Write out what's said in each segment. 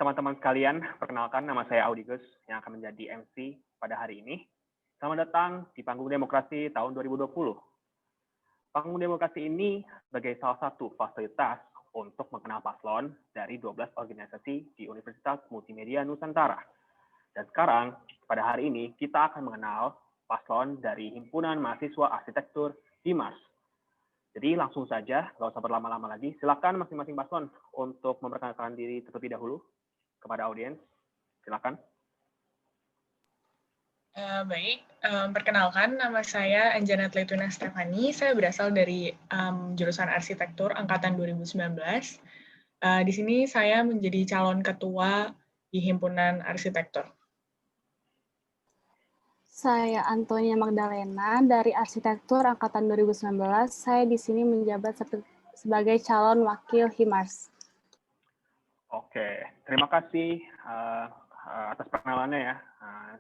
teman-teman sekalian, perkenalkan nama saya Audigus yang akan menjadi MC pada hari ini. Selamat datang di Panggung Demokrasi tahun 2020. Panggung Demokrasi ini sebagai salah satu fasilitas untuk mengenal paslon dari 12 organisasi di Universitas Multimedia Nusantara. Dan sekarang, pada hari ini, kita akan mengenal paslon dari Himpunan Mahasiswa Arsitektur HIMARS. Jadi langsung saja, nggak usah berlama-lama lagi. Silakan masing-masing paslon untuk memperkenalkan diri terlebih dahulu kepada audiens. Silakan. Baik, perkenalkan nama saya Anjana Tletuna Stefani. Saya berasal dari jurusan Arsitektur angkatan 2019. Di sini saya menjadi calon ketua di Himpunan Arsitektur. Saya Antonia Magdalena dari Arsitektur angkatan 2019. Saya di sini menjabat sebagai calon wakil HIMARS. Oke, terima kasih atas perkenalannya ya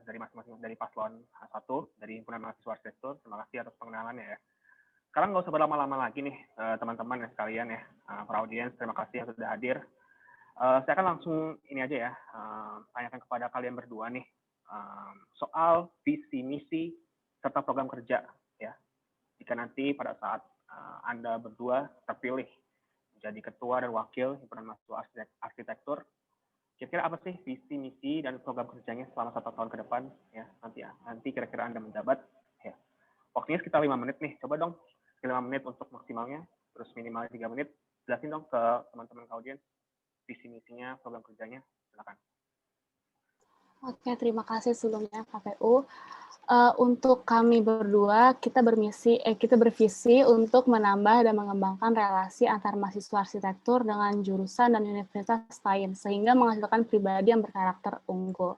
dari masing-masing dari paslon 1 dari Himpunan Mahasiswa Arsitektur. Terima kasih atas pengenalannya ya. Sekarang nggak usah berlama-lama lagi nih teman-teman sekalian ya, para audiens, terima kasih yang sudah hadir. Saya akan langsung ini aja ya, tanyakan kepada kalian berdua nih soal visi misi serta program kerja ya. Jika nanti pada saat Anda berdua terpilih menjadi ketua dan wakil Himpunan Mahasiswa Arsitektur, kira-kira apa sih visi misi dan program kerjanya selama 1 tahun ke depan ya nanti kira-kira Anda menjabat ya. Waktunya sekitar 5 menit nih, coba dong 5 menit untuk maksimalnya, terus minimal 3 menit, jelasin dong ke teman-teman audiens visi misinya, program kerjanya, silakan. Oke, terima kasih sebelumnya KPU. Untuk kami berdua, kita bervisi untuk menambah dan mengembangkan relasi antar mahasiswa arsitektur dengan jurusan dan universitas lain, sehingga menghasilkan pribadi yang berkarakter unggul.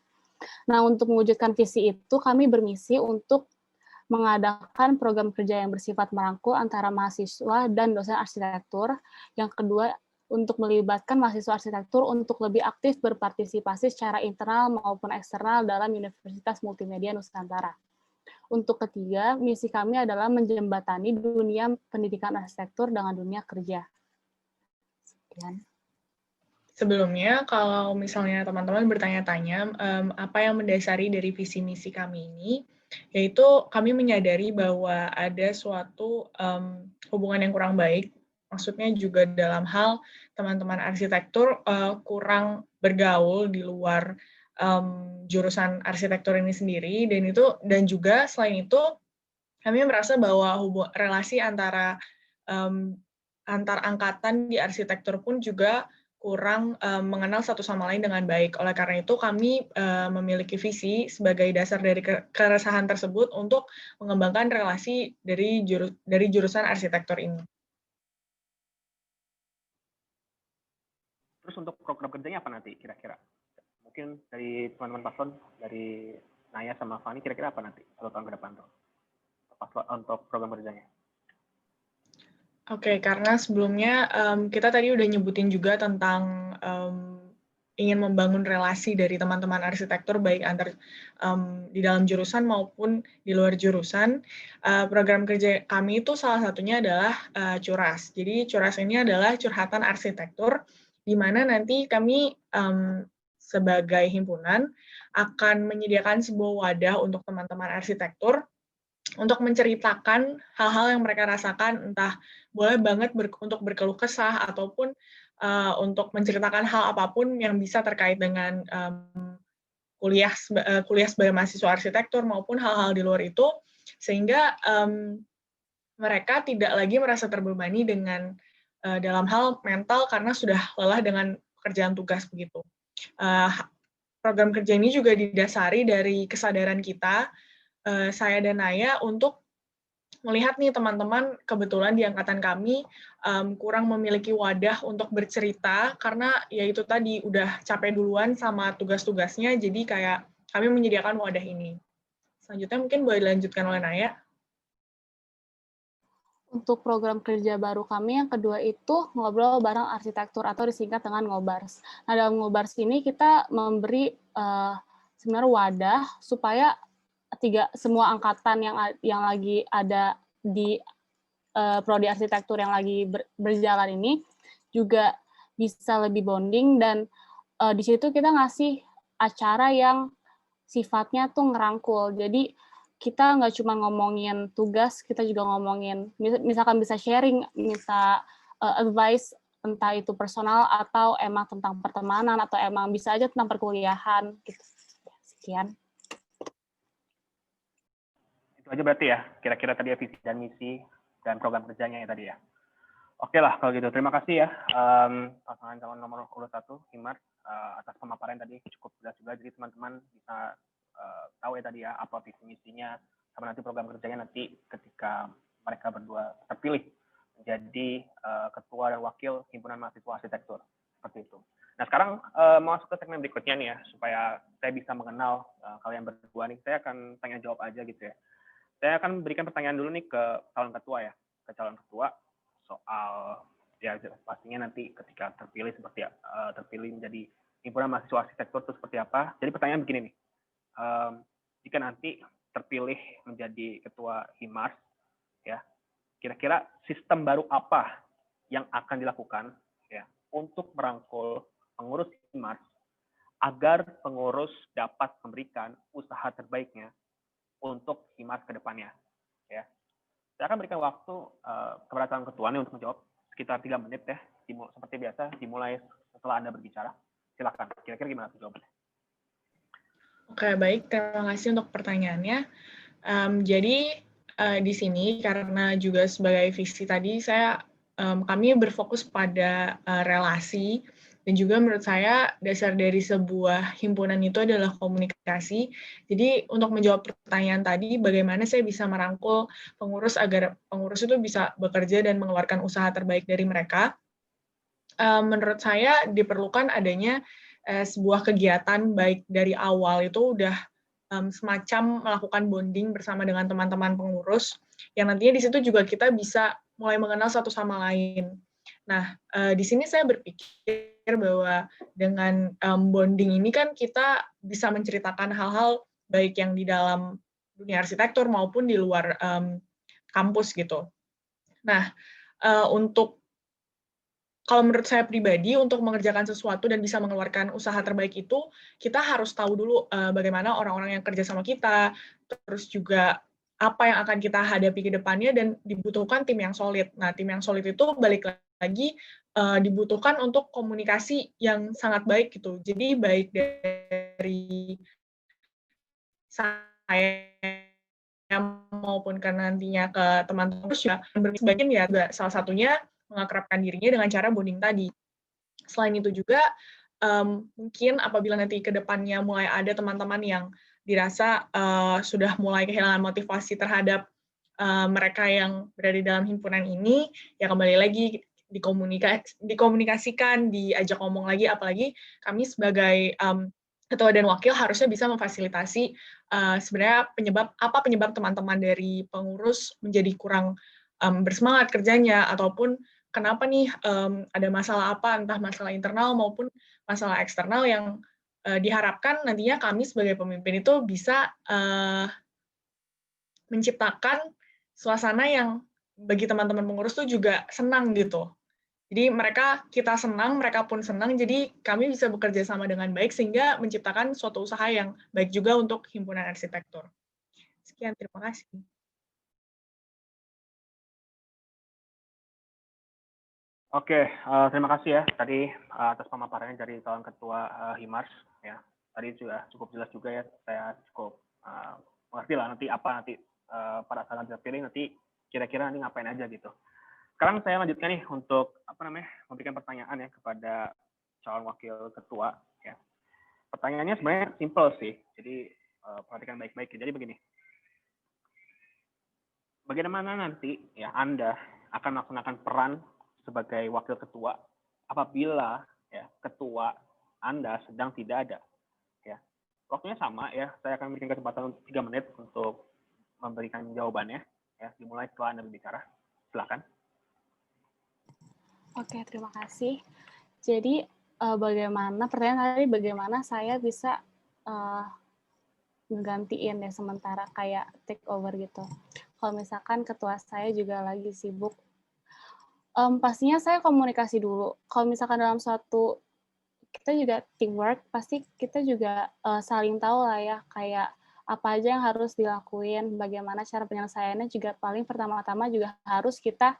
Nah, untuk mewujudkan visi itu, kami bermisi untuk mengadakan program kerja yang bersifat merangkul antara mahasiswa dan dosen arsitektur. Yang kedua, untuk melibatkan mahasiswa arsitektur untuk lebih aktif berpartisipasi secara internal maupun eksternal dalam Universitas Multimedia Nusantara. Untuk ketiga, misi kami adalah menjembatani dunia pendidikan arsitektur dengan dunia kerja. Sekian. Sebelumnya, kalau misalnya teman-teman bertanya-tanya apa yang mendasari dari visi misi kami ini, yaitu kami menyadari bahwa ada suatu hubungan yang kurang baik, maksudnya juga dalam hal teman-teman arsitektur kurang bergaul di luar jurusan arsitektur ini sendiri, dan juga selain itu kami merasa bahwa relasi antara antar angkatan di arsitektur pun juga kurang mengenal satu sama lain dengan baik. Oleh karena itu, kami memiliki visi sebagai dasar dari keresahan tersebut untuk mengembangkan relasi dari jurusan arsitektur ini. Terus untuk program kerjanya apa nanti kira-kira? Mungkin dari teman-teman paslon, dari Naya sama Fani, kira-kira apa nanti 1 tahun ke depan tuh untuk program kerjanya? Oke, karena sebelumnya kita tadi udah nyebutin juga tentang ingin membangun relasi dari teman-teman arsitektur baik antar di dalam jurusan maupun di luar jurusan. Program kerja kami itu salah satunya adalah Curas. Jadi Curas ini adalah curhatan arsitektur, di mana nanti kami sebagai himpunan akan menyediakan sebuah wadah untuk teman-teman arsitektur untuk menceritakan hal-hal yang mereka rasakan, entah boleh banget untuk berkeluh kesah ataupun untuk menceritakan hal apapun yang bisa terkait dengan kuliah sebagai mahasiswa arsitektur maupun hal-hal di luar itu, sehingga mereka tidak lagi merasa terbebani dengan dalam hal mental karena sudah lelah dengan pekerjaan tugas begitu. Program kerja ini juga didasari dari kesadaran kita, saya dan Naya, untuk melihat nih teman-teman kebetulan di angkatan kami kurang memiliki wadah untuk bercerita karena ya itu tadi udah capek duluan sama tugas-tugasnya, jadi kayak kami menyediakan wadah ini. Selanjutnya mungkin boleh dilanjutkan oleh Naya. Untuk program kerja baru kami yang kedua itu ngobrol bareng arsitektur atau disingkat dengan Ngobars. Nah, dalam Ngobars ini kita memberi sebenarnya wadah supaya semua angkatan yang lagi ada di prodi arsitektur yang lagi berjalan ini juga bisa lebih bonding dan di situ kita ngasih acara yang sifatnya tuh ngerangkul. Jadi kita nggak cuma ngomongin tugas, kita juga ngomongin, misalkan bisa sharing, bisa advice, entah itu personal atau emang tentang pertemanan, atau emang bisa aja tentang perkuliahan. Gitu. Sekian. Itu aja berarti ya, kira-kira tadi ya visi dan misi dan program kerjanya ya tadi ya. Oke lah kalau gitu, terima kasih ya pasangan calon nomor urut 1, Himar, atas pemaparan tadi cukup jelas juga, jadi teman-teman bisa tahu ya tadi ya apa visi misinya, sama nanti program kerjanya nanti ketika mereka berdua terpilih menjadi ketua dan wakil himpunan mahasiswa arsitektur, seperti itu. Nah sekarang masuk ke segmen berikutnya nih ya, supaya saya bisa mengenal kalian berdua nih, saya akan tanya jawab aja gitu ya. Saya akan berikan pertanyaan dulu nih ke calon ketua ya, ke calon ketua soal ya pastinya nanti ketika terpilih seperti terpilih menjadi himpunan mahasiswa arsitektur itu seperti apa. Jadi pertanyaan begini nih, jika nanti terpilih menjadi ketua Himars ya, kira-kira sistem baru apa yang akan dilakukan ya untuk merangkul pengurus Himars agar pengurus dapat memberikan usaha terbaiknya untuk Himars ke depannya ya. Saya akan berikan waktu kepada calon ketua nih untuk menjawab sekitar 3 menit ya. Seperti biasa, dimulai setelah Anda berbicara. Silakan. Kira-kira gimana jawabannya? Oke, baik. Terima kasih untuk pertanyaannya. Jadi di sini karena juga sebagai visi tadi kami berfokus pada relasi, dan juga menurut saya dasar dari sebuah himpunan itu adalah komunikasi. Jadi untuk menjawab pertanyaan tadi, bagaimana saya bisa merangkul pengurus agar pengurus itu bisa bekerja dan mengeluarkan usaha terbaik dari mereka. Menurut saya diperlukan adanya sebuah kegiatan baik dari awal itu udah semacam melakukan bonding bersama dengan teman-teman pengurus, yang nantinya di situ juga kita bisa mulai mengenal satu sama lain. Nah, di sini saya berpikir bahwa dengan bonding ini kan kita bisa menceritakan hal-hal baik yang di dalam dunia arsitektur maupun di luar kampus gitu. Nah, kalau menurut saya pribadi, untuk mengerjakan sesuatu dan bisa mengeluarkan usaha terbaik itu, kita harus tahu dulu bagaimana orang-orang yang kerja sama kita, terus juga apa yang akan kita hadapi ke depannya, dan dibutuhkan tim yang solid. Nah, tim yang solid itu balik lagi dibutuhkan untuk komunikasi yang sangat baik gitu. Jadi baik dari saya maupun ke nantinya ke teman-teman juga sebagian ya salah satunya mengakrabkan dirinya dengan cara bonding tadi. Selain itu juga mungkin apabila nanti ke depannya mulai ada teman-teman yang dirasa sudah mulai kehilangan motivasi terhadap mereka yang berada di dalam himpunan ini, ya kembali lagi dikomunikasikan, diajak ngomong lagi, apalagi kami sebagai ketua dan wakil harusnya bisa memfasilitasi sebenarnya penyebab teman-teman dari pengurus menjadi kurang bersemangat kerjanya, ataupun kenapa nih ada masalah apa, entah masalah internal maupun masalah eksternal yang diharapkan nantinya kami sebagai pemimpin itu bisa menciptakan suasana yang bagi teman-teman pengurus tuh juga senang gitu. Jadi kita senang, mereka pun senang, jadi kami bisa bekerja sama dengan baik sehingga menciptakan suatu usaha yang baik juga untuk himpunan arsitektur. Sekian, terima kasih. Oke, terima kasih ya tadi atas pemaparannya dari calon ketua Himars ya. Tadi sudah cukup jelas juga ya, saya cukup mengerti lah nanti pada saat terpilih nanti kira-kira nanti ngapain aja gitu. Sekarang saya lanjutkan nih untuk memberikan pertanyaan ya kepada calon wakil ketua ya. Pertanyaannya sebenarnya simple sih, jadi perhatikan baik-baik. Jadi begini, bagaimana nanti ya Anda akan melaksanakan peran sebagai wakil ketua apabila ya ketua Anda sedang tidak ada ya. Waktunya sama ya, saya akan memberikan kesempatan 3 menit untuk memberikan jawabannya ya, dimulai setelah Anda berbicara. Silakan. Oke, terima kasih. Jadi pertanyaan tadi bagaimana saya bisa menggantiin ya sementara kayak take over gitu. Kalau misalkan ketua saya juga lagi sibuk, pastinya saya komunikasi dulu. Kalau misalkan dalam suatu kita juga teamwork, pasti kita juga saling tahu lah ya, kayak apa aja yang harus dilakuin, bagaimana cara penyelesaiannya juga paling pertama-tama juga harus kita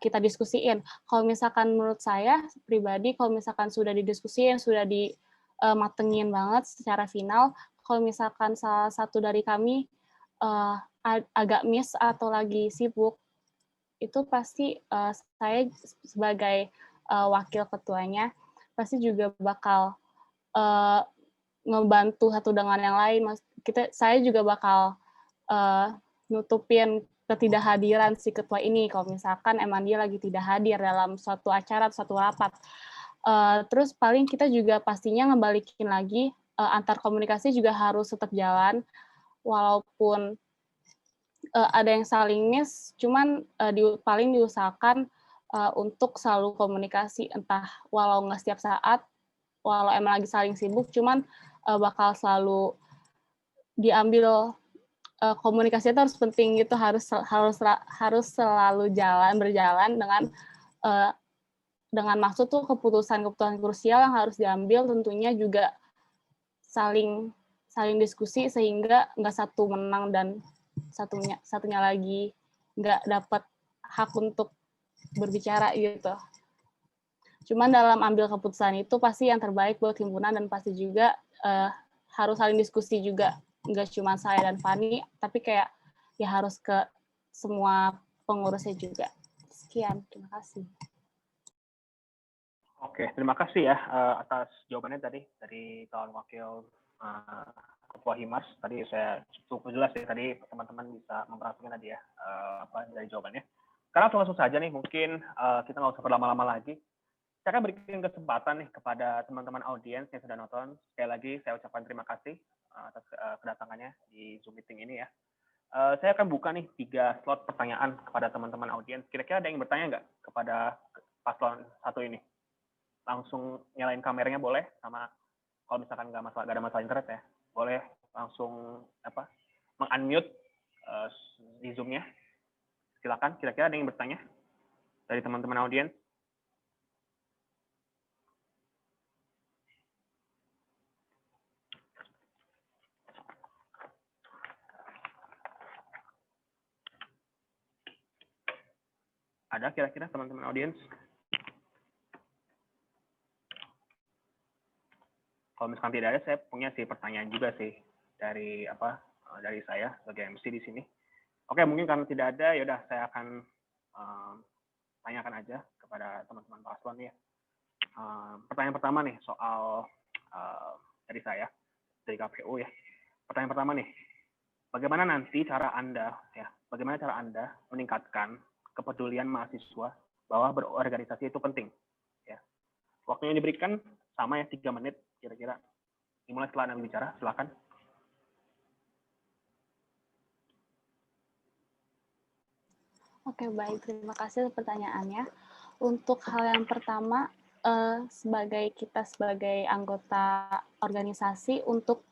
kita diskusiin. Kalau misalkan menurut saya pribadi, kalau misalkan sudah didiskusiin, sudah matengin banget secara final, kalau misalkan salah satu dari kami agak miss atau lagi sibuk, itu pasti saya sebagai wakil ketuanya pasti juga bakal ngebantu satu dengan yang lain. Saya juga bakal nutupin ketidakhadiran si ketua ini kalau misalkan emang dia lagi tidak hadir dalam suatu acara atau suatu rapat. Terus paling kita juga pastinya ngebalikin lagi, antar komunikasi juga harus tetap jalan, walaupun ada yang saling miss, cuman paling diusahakan untuk selalu komunikasi, entah walau nggak setiap saat, walau emang lagi saling sibuk, cuman bakal selalu diambil komunikasi itu harus penting gitu, harus selalu berjalan dengan maksud tuh keputusan krusial yang harus diambil tentunya juga saling diskusi sehingga nggak satu menang dan satunya lagi nggak dapat hak untuk berbicara gitu. Cuman dalam ambil keputusan itu pasti yang terbaik buat himpunan dan pasti juga harus saling diskusi juga. Nggak cuma saya dan Fani, tapi kayak ya harus ke semua pengurusnya juga. Sekian, terima kasih. Oke, terima kasih ya atas jawabannya tadi dari calon wakil Ketua Himas. Tadi saya cukup jelas ya, tadi teman-teman bisa memperhatikan tadi ya dari jawabannya. Sekarang langsung saja nih, mungkin kita nggak usah berlama-lama lagi. Saya akan berikan kesempatan nih kepada teman-teman audiens yang sudah nonton. Sekali lagi saya ucapkan terima kasih atas kedatangannya di Zoom meeting ini ya. Saya akan buka nih 3 slot pertanyaan kepada teman-teman audiens. Kira-kira ada yang bertanya nggak kepada paslon 1 ini? Langsung nyalain kameranya boleh, sama kalau misalkan nggak ada masalah internet ya, boleh langsung meng-unmute di Zoom-nya. Silakan, kira-kira ada yang bertanya dari teman-teman audiens? Ada kira-kira teman-teman audiens? Kalau misalkan tidak ada, saya punya sih pertanyaan juga sih dari dari saya sebagai MC di sini. Oke, mungkin karena tidak ada, ya udah saya akan tanyakan aja kepada teman-teman paslon ya. Pertanyaan pertama nih soal dari saya, dari KPU ya. Pertanyaan pertama nih, bagaimana cara Anda meningkatkan kepedulian mahasiswa bahwa berorganisasi itu penting? Ya. Waktu yang diberikan sama ya, 3 menit kira-kira. Dimulai setelah Anda bicara, silakan. Oke, baik. Terima kasih pertanyaannya. Untuk hal yang pertama, sebagai anggota organisasi untuk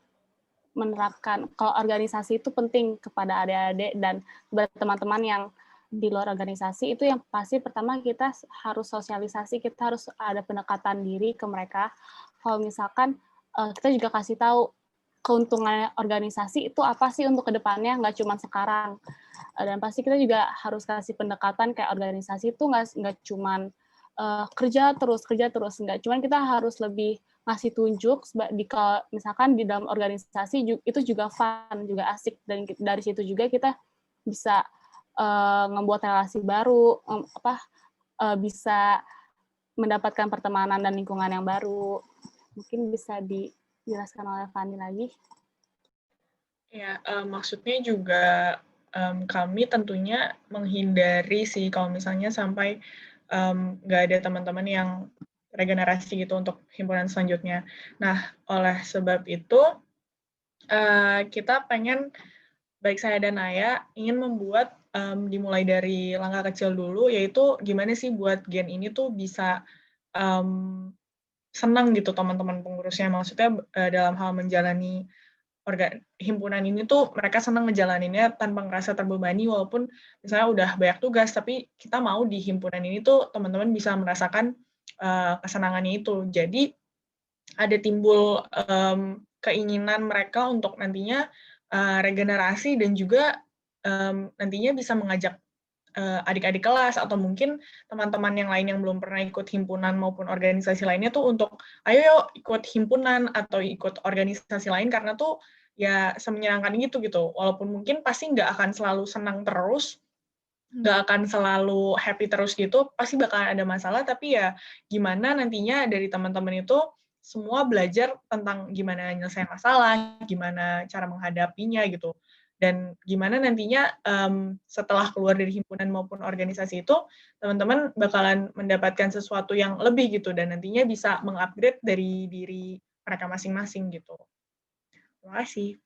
menerapkan, kalau organisasi itu penting kepada adik-adik dan kepada teman-teman yang di luar organisasi, itu yang pasti pertama kita harus sosialisasi, kita harus ada pendekatan diri ke mereka. Kalau misalkan kita juga kasih tahu keuntungan organisasi itu apa sih untuk kedepannya, nggak cuma sekarang. Dan pasti kita juga harus kasih pendekatan kayak organisasi itu nggak cuma kerja terus, nggak. Cuman kita harus lebih ngasih tunjuk, misalkan di dalam organisasi itu juga fun, juga asik, dan dari situ juga kita bisa membuat relasi baru, bisa mendapatkan pertemanan dan lingkungan yang baru. Mungkin bisa dijelaskan oleh Fani lagi. Ya, maksudnya juga kami tentunya menghindari sih kalau misalnya sampai nggak ada teman-teman yang regenerasi gitu untuk himpunan selanjutnya. Nah, oleh sebab itu kita pengen, baik saya dan Naya, ingin membuat dimulai dari langkah kecil dulu, yaitu gimana sih buat Gen ini tuh bisa senang gitu teman-teman pengurusnya. Maksudnya dalam hal menjalani himpunan ini tuh mereka senang ngejalaninnya tanpa ngerasa terbebani, walaupun misalnya udah banyak tugas, tapi kita mau di himpunan ini tuh teman-teman bisa merasakan kesenangannya itu. Jadi ada timbul keinginan mereka untuk nantinya regenerasi dan juga nantinya bisa mengajak adik-adik kelas atau mungkin teman-teman yang lain yang belum pernah ikut himpunan maupun organisasi lainnya tuh untuk ayo yuk ikut himpunan atau ikut organisasi lain karena tuh ya semenyenangkan gitu gitu. Walaupun mungkin pasti nggak akan selalu senang terus, nggak akan selalu happy terus gitu, pasti bakalan ada masalah, tapi ya gimana nantinya dari teman-teman itu semua belajar tentang gimana nyelesain masalah, gimana cara menghadapinya gitu. Dan gimana nantinya setelah keluar dari himpunan maupun organisasi itu, teman-teman bakalan mendapatkan sesuatu yang lebih gitu, dan nantinya bisa mengupgrade dari diri mereka masing-masing gitu. Terima kasih.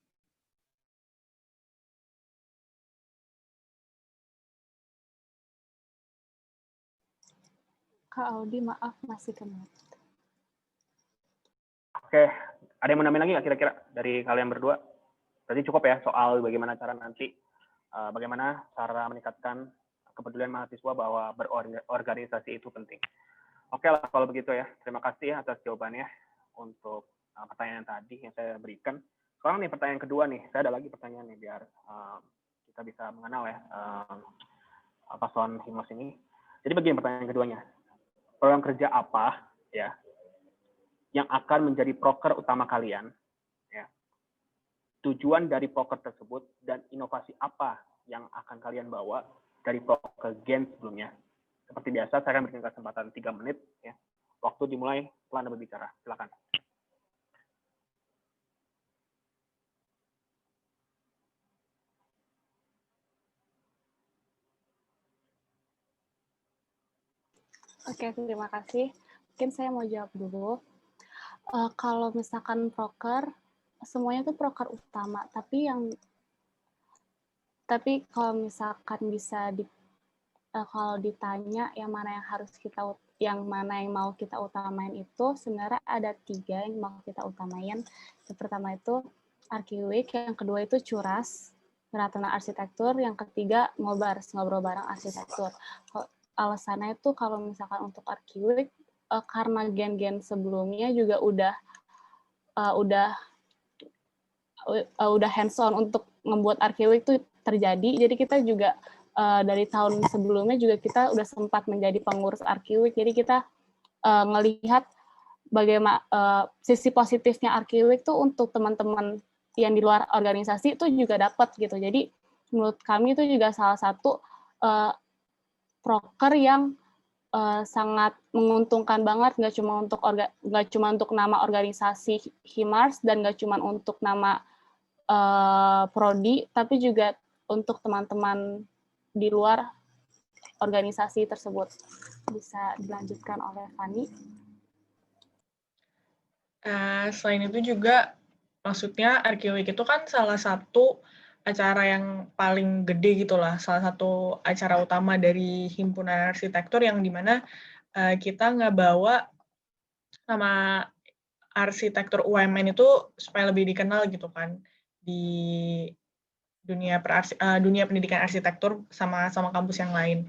Kak Audi, maaf masih kena. Oke, ada yang mau nambahin lagi nggak kira-kira dari kalian berdua? Berarti cukup ya soal bagaimana cara nanti, bagaimana cara meningkatkan kepedulian mahasiswa bahwa berorganisasi itu penting. Oke lah kalau begitu ya, terima kasih atas jawabannya untuk pertanyaan tadi yang saya berikan. Sekarang nih pertanyaan kedua nih, saya ada lagi pertanyaan nih biar kita bisa mengenal ya paslon Himlos ini. Jadi begini pertanyaan keduanya, program kerja apa ya yang akan menjadi proker utama kalian, ya. Tujuan dari proker tersebut dan inovasi apa yang akan kalian bawa dari proker Gen sebelumnya. Seperti biasa, saya akan berikan kesempatan 3 menit, ya. Waktu dimulai setelah Anda berbicara. Silakan. Oke, terima kasih. Mungkin saya mau jawab dulu. Kalau misalkan proker, semuanya tuh proker utama, tapi kalau misalkan bisa kalau ditanya yang mana yang mau kita utamain itu sebenarnya ada 3 yang mau kita utamain. Yang pertama itu Arkiweek, yang kedua itu Curas, Ratana Arsitektur, yang ketiga Ngobars, Ngobrol Bareng Arsitektur. Alasannya itu kalau misalkan untuk Arkiweek, karena gen-gen sebelumnya juga udah hands-on untuk membuat Arkiweek itu terjadi, jadi kita juga dari tahun sebelumnya juga kita udah sempat menjadi pengurus Arkiweek, jadi kita ngelihat bagaimana sisi positifnya Arkiweek tuh untuk teman-teman yang di luar organisasi itu juga dapat gitu. Jadi menurut kami itu juga salah satu proker yang sangat menguntungkan banget, nggak cuma untuk nama organisasi Himars dan nggak cuma untuk nama prodi, tapi juga untuk teman-teman di luar organisasi tersebut. Bisa dilanjutkan oleh Fani. Selain itu juga, maksudnya Arkiweek itu kan salah satu acara yang paling gede gitu lah, salah satu acara utama dari Himpunan Arsitektur yang dimana kita ngebawa nama arsitektur UMN itu supaya lebih dikenal gitu kan di dunia pendidikan arsitektur sama kampus yang lain.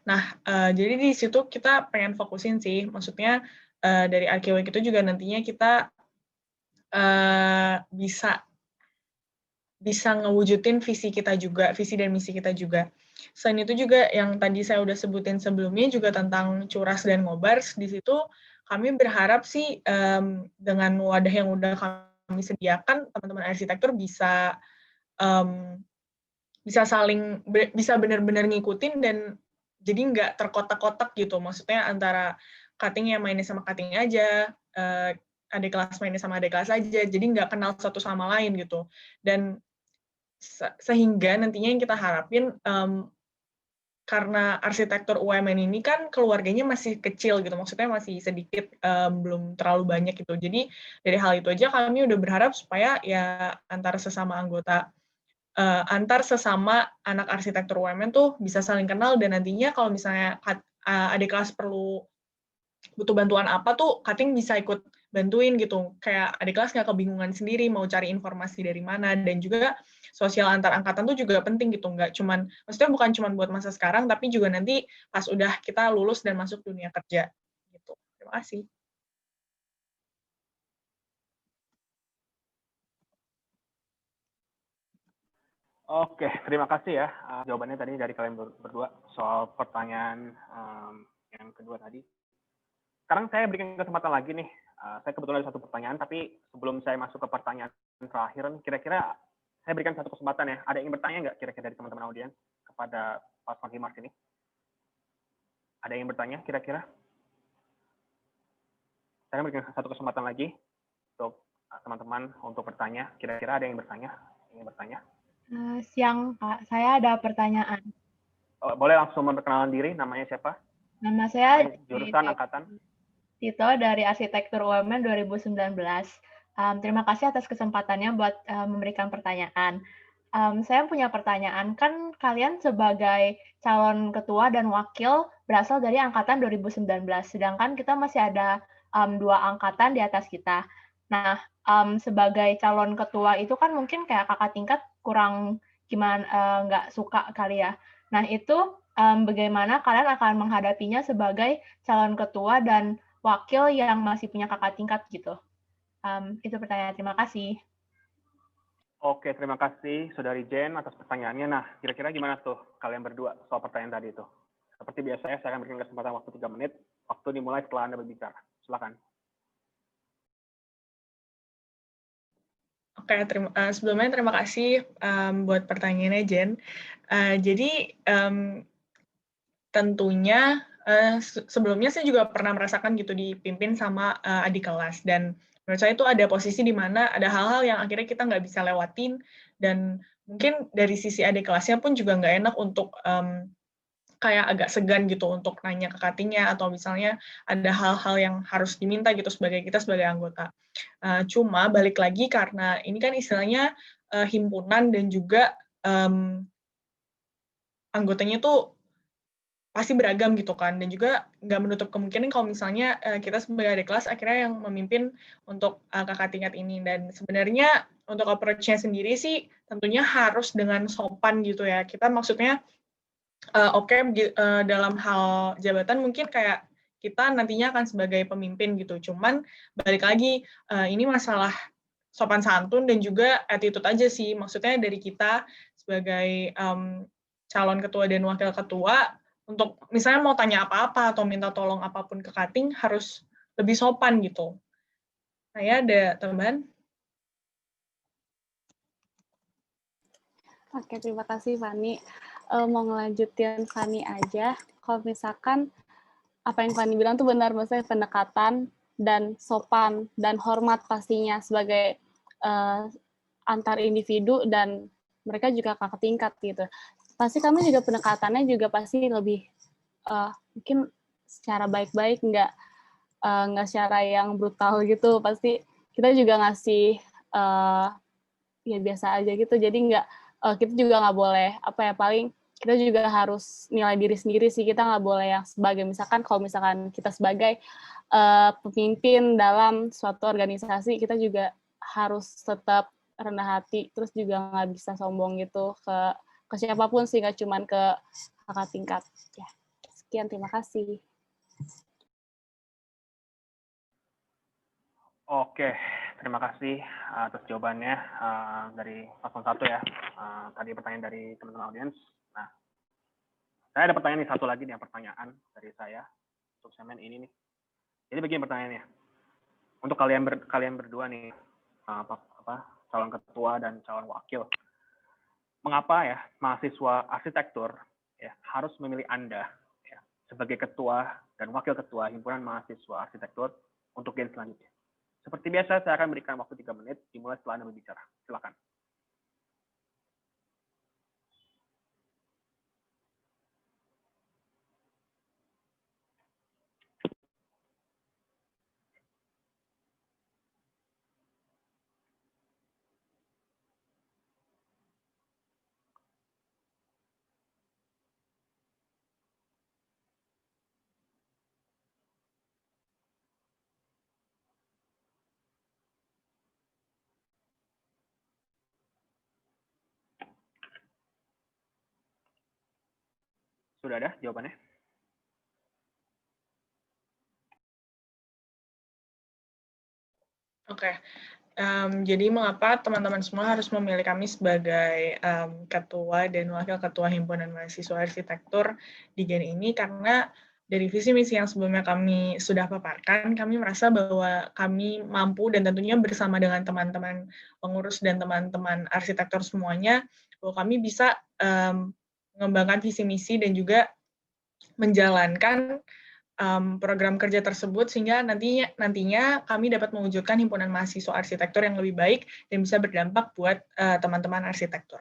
Nah, jadi di situ kita pengen fokusin sih, maksudnya dari Arkiweek itu juga nantinya kita bisa ngewujudin visi dan misi kita juga. Selain itu juga yang tadi saya udah sebutin sebelumnya juga tentang Curas dan Ngobars, di situ kami berharap sih dengan wadah yang udah kami sediakan, teman-teman arsitektur bisa bisa benar-benar ngikutin dan jadi nggak terkotak-kotak gitu. Maksudnya antara cutting yang mainnya sama cutting aja, adik kelas mainnya sama adik kelas aja, jadi nggak kenal satu sama lain gitu. Dan sehingga nantinya yang kita harapin, karena arsitektur UMN ini kan keluarganya masih kecil gitu, maksudnya masih sedikit, belum terlalu banyak gitu. Jadi dari hal itu aja kami udah berharap supaya ya antar sesama anak arsitektur UMN tuh bisa saling kenal, dan nantinya kalau misalnya adik kelas butuh bantuan apa tuh cutting bisa ikut bantuin gitu, kayak adik kelas nggak kebingungan sendiri mau cari informasi dari mana. Dan juga sosial antar angkatan tuh juga penting gitu, maksudnya bukan cuma buat masa sekarang tapi juga nanti pas udah kita lulus dan masuk dunia kerja gitu. Terima kasih. Oke, terima kasih ya jawabannya tadi dari kalian berdua soal pertanyaan yang kedua tadi. Sekarang saya berikan kesempatan lagi nih. Saya kebetulan ada satu pertanyaan, tapi sebelum saya masuk ke pertanyaan terakhir, kira-kira saya berikan satu kesempatan ya. Ada yang ingin bertanya nggak kira-kira dari teman-teman audiens kepada Pak Mark ini? Ada yang bertanya kira-kira? Saya berikan satu kesempatan lagi untuk teman-teman untuk bertanya. Kira-kira ada yang bertanya? Ingin bertanya? Siang, Pak. Saya ada pertanyaan. Boleh langsung memperkenalkan diri, namanya siapa? Nama saya Jurusan, angkatan? Tito dari Arsitektur UMN 2019. Terima kasih atas kesempatannya buat memberikan pertanyaan. Saya punya pertanyaan, kan kalian sebagai calon ketua dan wakil berasal dari angkatan 2019, sedangkan kita masih ada 2 angkatan di atas kita. Nah, sebagai calon ketua itu kan mungkin kayak kakak tingkat kurang gimana, nggak suka kali ya. Nah, itu bagaimana kalian akan menghadapinya sebagai calon ketua dan wakil yang masih punya kakak tingkat gitu? Itu pertanyaan. Terima kasih. Oke, terima kasih Saudari Jen atas pertanyaannya. Nah, kira-kira gimana tuh kalian berdua soal pertanyaan tadi itu? Seperti biasanya, saya akan berikan kesempatan waktu 3 menit. Waktu dimulai setelah Anda berbicara. Silakan. Oke, sebelumnya terima kasih buat pertanyaannya, Jen. Jadi, tentunya sebelumnya saya juga pernah merasakan gitu dipimpin sama adik kelas, dan menurut saya itu ada posisi di mana ada hal-hal yang akhirnya kita nggak bisa lewatin, dan mungkin dari sisi adik kelasnya pun juga nggak enak untuk kayak agak segan gitu untuk nanya ke cutting-nya, atau misalnya ada hal-hal yang harus diminta gitu kita sebagai anggota. Cuma balik lagi karena ini kan istilahnya himpunan, dan juga anggotanya tuh pasti beragam gitu kan, dan juga nggak menutup kemungkinan kalau misalnya kita sebagai adik kelas akhirnya yang memimpin untuk kakak tingkat ini. Dan sebenarnya untuk approach-nya sendiri sih tentunya harus dengan sopan gitu ya. Kita maksudnya dalam hal jabatan mungkin kayak kita nantinya akan sebagai pemimpin gitu. Cuman balik lagi ini masalah sopan santun dan juga attitude aja sih. Maksudnya dari kita sebagai calon ketua dan wakil ketua, untuk misalnya mau tanya apa-apa atau minta tolong apapun ke cutting harus lebih sopan gitu. Saya ada tambahan? Oke, terima kasih Fani. Mau ngelanjutin Fani aja. Kalau misalkan apa yang Fani bilang tuh benar, maksudnya pendekatan dan sopan dan hormat pastinya sebagai antar individu, dan mereka juga kakak tingkat gitu. Pasti kami juga pendekatannya juga pasti lebih mungkin secara baik-baik, nggak secara yang brutal gitu. Pasti kita juga ngasih ya biasa aja gitu. Jadi kita juga nggak boleh paling kita juga harus nilai diri sendiri sih. Kita nggak boleh yang sebagai misalkan kalau misalkan kita sebagai pemimpin dalam suatu organisasi, kita juga harus tetap rendah hati, terus juga nggak bisa sombong gitu ke siapapun sih, nggak cuman ke kakak tingkat. Ya, sekian, terima kasih. Oke, terima kasih atas jawabannya dari paslon 1 ya. Tadi pertanyaan dari teman-teman audiens. Nah, saya ada pertanyaan nih, satu lagi nih, pertanyaan dari saya untuk segmen ini nih. Jadi begini pertanyaannya. Untuk kalian berdua nih, calon ketua dan calon wakil, mengapa ya mahasiswa arsitektur ya harus memilih Anda ya, sebagai ketua dan wakil ketua himpunan mahasiswa arsitektur untuk gen selanjutnya? Seperti biasa, saya akan berikan waktu 3 menit dimulai setelah Anda berbicara. Silakan. Sudah ada jawabannya? Oke. Jadi mengapa teman-teman semua harus memilih kami sebagai ketua dan wakil ketua himpunan mahasiswa arsitektur di Gen ini, karena dari visi misi yang sebelumnya kami sudah paparkan, kami merasa bahwa kami mampu dan tentunya bersama dengan teman-teman pengurus dan teman-teman arsitektur semuanya, bahwa kami bisa mengembangkan visi misi dan juga menjalankan program kerja tersebut, sehingga nantinya kami dapat mewujudkan himpunan mahasiswa arsitektur yang lebih baik dan bisa berdampak buat teman-teman arsitektur.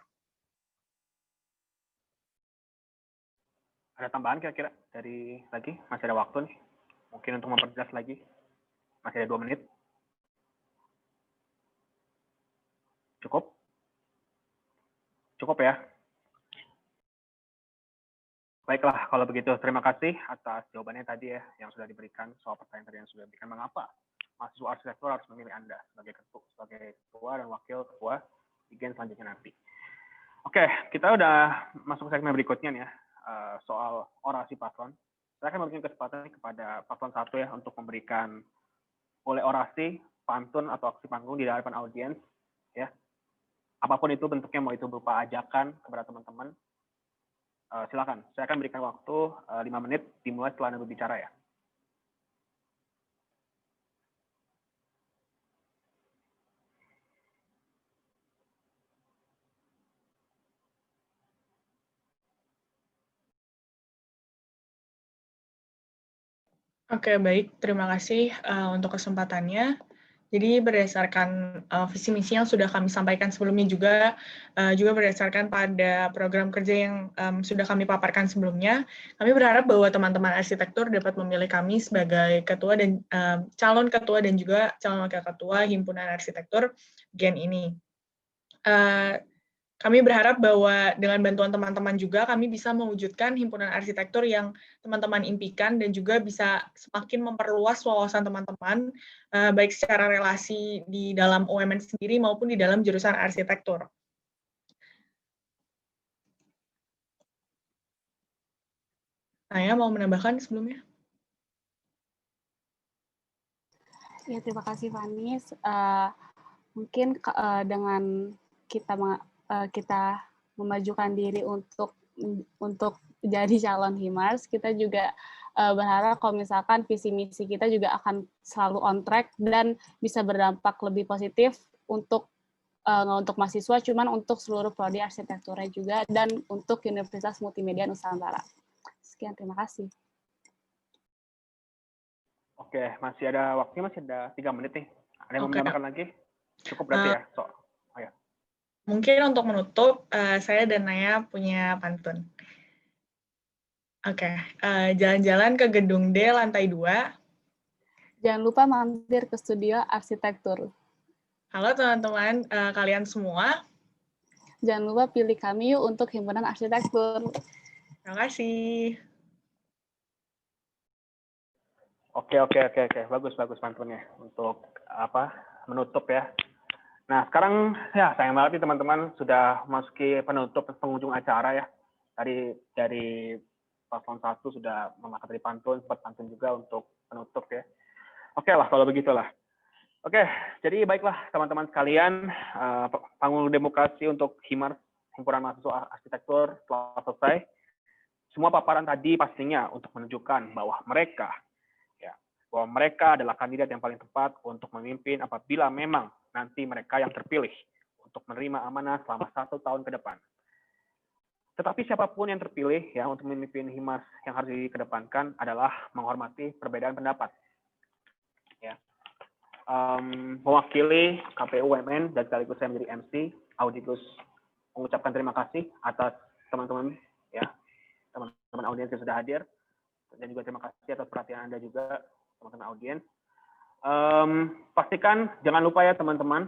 Ada tambahan kira-kira dari lagi? Masih ada waktu nih. Mungkin untuk memperjelas lagi. Masih ada 2 menit. Cukup? Cukup ya? Baiklah, kalau begitu terima kasih atas jawabannya tadi ya, yang sudah diberikan, soal pertanyaan tadi yang sudah diberikan. Mengapa mahasiswa arsitektur harus memilih Anda sebagai ketua dan wakil ketua di Gen selanjutnya nanti? Oke, kita udah masuk ke segmen berikutnya nih ya, soal orasi paslon. Saya akan memberikan kesempatan kepada paslon 1 ya, untuk memberikan oleh orasi, pantun, atau aksi panggung di hadapan audiens, ya. Apapun itu bentuknya, mau itu berupa ajakan kepada teman-teman, silakan. Saya akan berikan waktu 5 menit dimulai setelah Anda berbicara ya. Oke, baik. Terima kasih untuk kesempatannya. Jadi berdasarkan visi misi yang sudah kami sampaikan sebelumnya juga berdasarkan pada program kerja yang sudah kami paparkan sebelumnya, kami berharap bahwa teman-teman arsitektur dapat memilih kami sebagai ketua dan calon ketua dan juga calon wakil ketua himpunan arsitektur Gen ini. Kami berharap bahwa dengan bantuan teman-teman juga kami bisa mewujudkan himpunan arsitektur yang teman-teman impikan dan juga bisa semakin memperluas wawasan teman-teman, baik secara relasi di dalam UMN sendiri maupun di dalam jurusan arsitektur. Saya mau menambahkan sebelumnya. Ya, terima kasih Fani. Mungkin dengan kita memajukan diri untuk jadi calon HIMARS, kita juga berharap kalau misalkan visi misi kita juga akan selalu on track dan bisa berdampak lebih positif untuk nggak untuk mahasiswa, cuman untuk seluruh prodi arsitekturnya juga dan untuk Universitas Multimedia Nusantara. Sekian, terima kasih. Oke, masih ada waktunya, masih ada 3 menit nih. Ada yang mau menambahkan lagi? Cukup berarti ya? Ya. Mungkin untuk menutup, saya dan Naya punya pantun. Oke, jalan-jalan ke gedung D lantai 2. Jangan lupa mampir ke studio arsitektur. Halo teman-teman, kalian semua. Jangan lupa pilih kami yuk untuk himpunan arsitektur. Terima kasih. Oke. Bagus pantunnya untuk menutup ya. Nah, sekarang ya sayang banget nih teman-teman sudah masuki penghujung acara ya. Dari paslon 1 sudah memakai pantun, sempat pantun juga untuk penutup ya. Oke lah kalau begitulah. Oke, jadi baiklah teman-teman sekalian, panggung demokrasi untuk HIMARS, Himpunan Mahasiswa Arsitektur, telah selesai. Semua paparan tadi pastinya untuk menunjukkan bahwa mereka adalah kandidat yang paling tepat untuk memimpin apabila memang nanti mereka yang terpilih untuk menerima amanah selama 1 tahun ke depan. Tetapi siapapun yang terpilih ya untuk memimpin HIMARS, yang harus dikedepankan adalah menghormati perbedaan pendapat. Ya. Mewakili KPU UMN dan sekaligus saya menjadi MC, Audigus mengucapkan terima kasih atas teman-teman audiens yang sudah hadir, dan juga terima kasih atas perhatian Anda juga teman-teman audiens. Pastikan jangan lupa ya teman-teman,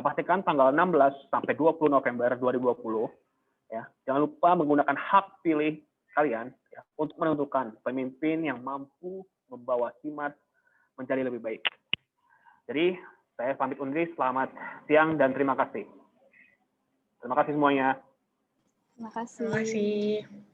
pastikan tanggal 16 sampai 20 November 2020 ya, jangan lupa menggunakan hak pilih kalian ya, untuk menentukan pemimpin yang mampu membawa HIMARS menjadi lebih baik. Jadi saya pamit undur, selamat siang dan terima kasih. Terima kasih semuanya. Terima kasih. Terima kasih.